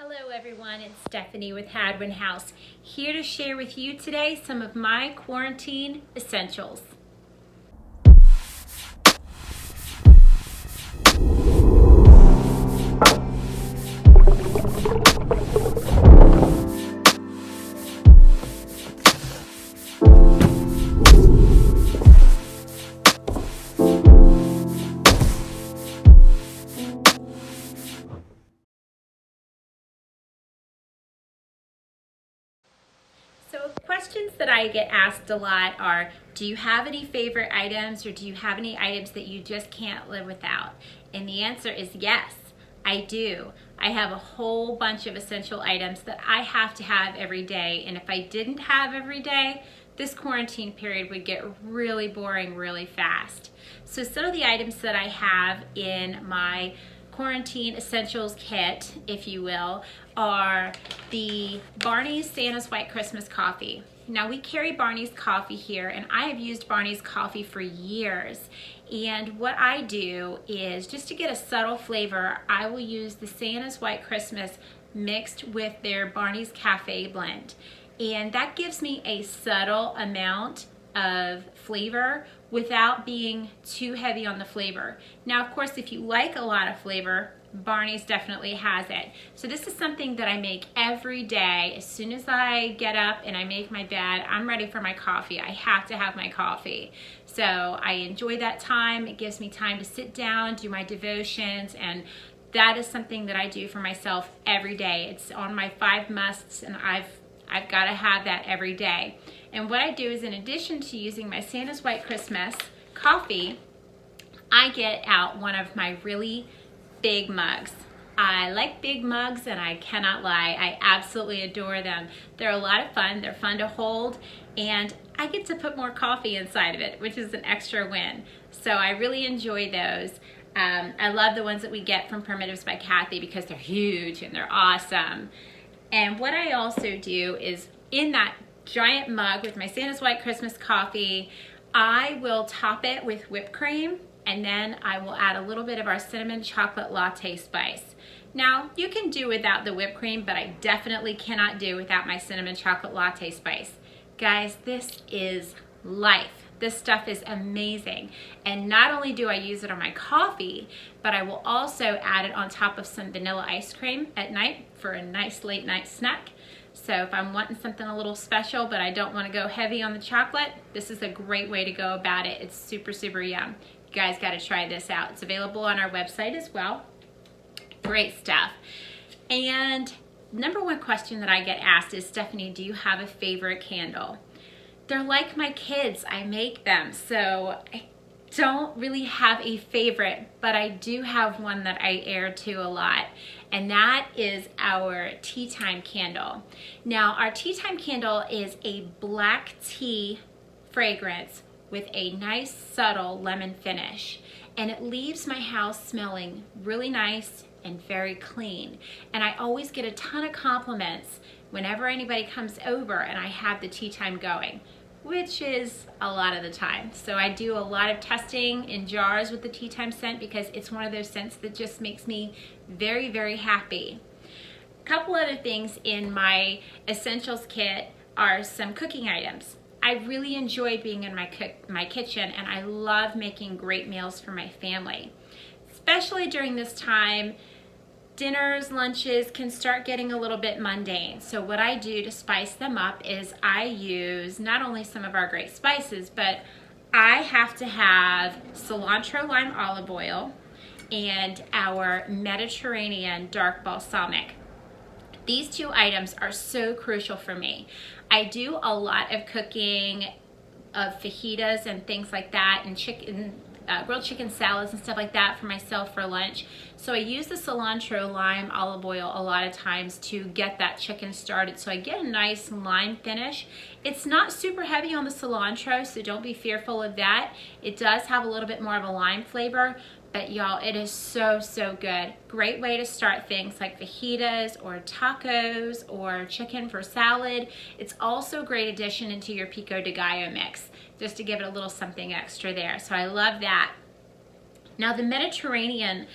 Hello everyone, it's Stephanie with Hadwin House, here to share with you today some of my quarantine essentials. So questions that I get asked a lot are, do you have any favorite items, or do you have any items that you just can't live without? And the answer is yes, I do. I have a whole bunch of essential items that I have to have every day, and if I didn't have every day, this quarantine period would get really boring really fast. So some of the items that I have in my quarantine essentials kit, if you will, are the Barney's Santa's White Christmas coffee. Now we carry Barney's coffee here, and I have used Barney's coffee for years. And what I do is, just to get a subtle flavor, I will use the Santa's White Christmas mixed with their Barney's Cafe blend. And that gives me a subtle amount of flavor without being too heavy on the flavor. Now, of course, if you like a lot of flavor, Barney's definitely has it. So this is something that I make every day. As soon as I get up and I make my bed, I'm ready for my coffee. I have to have my coffee. So I enjoy that time. It gives me time to sit down, do my devotions, and that is something that I do for myself every day. It's on my 5 musts, and I've got to have that every day. And what I do is, in addition to using my Santa's White Christmas coffee, I get out one of my really big mugs. I like big mugs, and I cannot lie, I absolutely adore them. They're a lot of fun, they're fun to hold, and I get to put more coffee inside of it, which is an extra win. So I really enjoy those. I love the ones that we get from Primitives by Kathy because they're huge and they're awesome. And what I also do is, in that giant mug with my Santa's White Christmas coffee, I will top it with whipped cream, and then I will add a little bit of our cinnamon chocolate latte spice. Now, you can do without the whipped cream, but I definitely cannot do without my cinnamon chocolate latte spice. Guys, this is life. This stuff is amazing. And not only do I use it on my coffee, but I will also add it on top of some vanilla ice cream at night for a nice late night snack. So if I'm wanting something a little special, but I don't want to go heavy on the chocolate, this is a great way to go about it. It's super, super yum. You guys got to try this out. It's available on our website as well. Great stuff. And number one question that I get asked is, Stephanie, do you have a favorite candle? They're like my kids, I make them, so I don't really have a favorite, but I do have one that I air to a lot, and that is our tea time candle. Now, our tea time candle is a black tea fragrance with a nice subtle lemon finish, and it leaves my house smelling really nice and very clean. And I always get a ton of compliments whenever anybody comes over and I have the tea time going, which is a lot of the time. So I do a lot of testing in jars with the tea time scent because it's one of those scents that just makes me very, very happy. A couple other things in my essentials kit are some cooking items. I really enjoy being in my kitchen, and I love making great meals for my family. Especially during this time, dinners, lunches can start getting a little bit mundane. So what I do to spice them up is I use not only some of our great spices, but I have to have cilantro lime olive oil and our Mediterranean dark balsamic. These two items are so crucial for me. I do a lot of cooking of fajitas and things like that, and grilled chicken salads and stuff like that for myself for lunch. So I use the cilantro lime olive oil a lot of times to get that chicken started. So I get a nice lime finish. It's not super heavy on the cilantro, so don't be fearful of that. It does have a little bit more of a lime flavor, but y'all, it is so, so good. Great way to start things like fajitas or tacos or chicken for salad. It's also a great addition into your pico de gallo mix, just to give it a little something extra there. So I love that. Now, the Mediterranean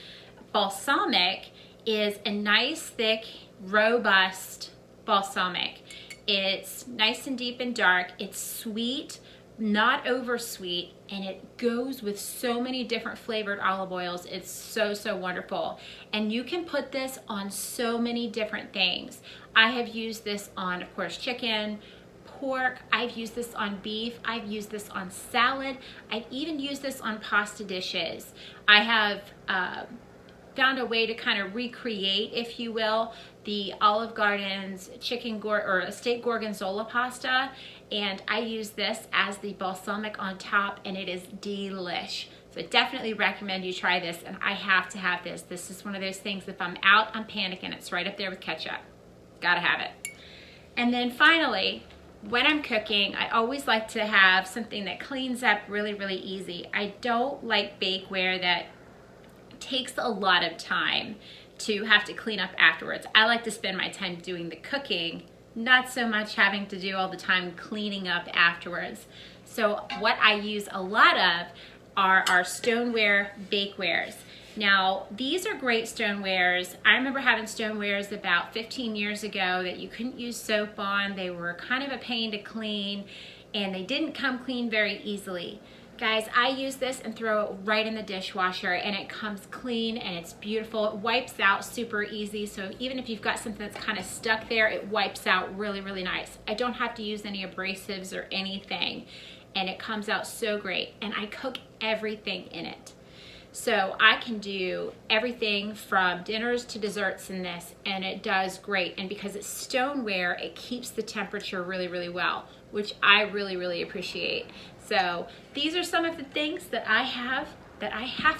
balsamic is a nice thick robust balsamic. It's nice and deep and dark. It's sweet, not over sweet, and it goes with so many different flavored olive oils. It's so, so wonderful. And you can put this on so many different things. I have used this on, of course, chicken, pork. I've used this on beef. I've used this on salad. I've even used this on pasta dishes. I have found a way to kind of recreate, if you will, the Olive Garden's steak gorgonzola pasta, and I use this as the balsamic on top, and it is delish. So I definitely recommend you try this, and I have to have this. This is one of those things, if I'm out, I'm panicking. It's right up there with ketchup. Gotta have it. And then finally, when I'm cooking, I always like to have something that cleans up really, really easy. I don't like bakeware that takes a lot of time to have to clean up afterwards. I like to spend my time doing the cooking, not so much having to do all the time cleaning up afterwards. So what I use a lot of are our stoneware bakewares. Now, these are great stonewares. I remember having stonewares about 15 years ago that you couldn't use soap on. They were kind of a pain to clean, and they didn't come clean very easily. Guys, I use this and throw it right in the dishwasher, and it comes clean and it's beautiful. It wipes out super easy, so even if you've got something that's kind of stuck there, it wipes out really, really nice. I don't have to use any abrasives or anything, and it comes out so great. And I cook everything in it. So I can do everything from dinners to desserts in this, and it does great. And because it's stoneware, it keeps the temperature really, really well, which I really, really appreciate. So these are some of the things that I have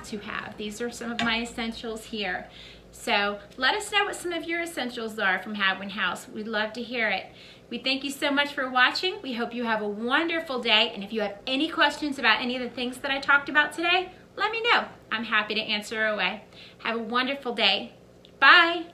to have. These are some of my essentials here. So let us know what some of your essentials are from Hadwin House. We'd love to hear it. We thank you so much for watching. We hope you have a wonderful day. And if you have any questions about any of the things that I talked about today, let me know. I'm happy to answer away. Have a wonderful day. Bye.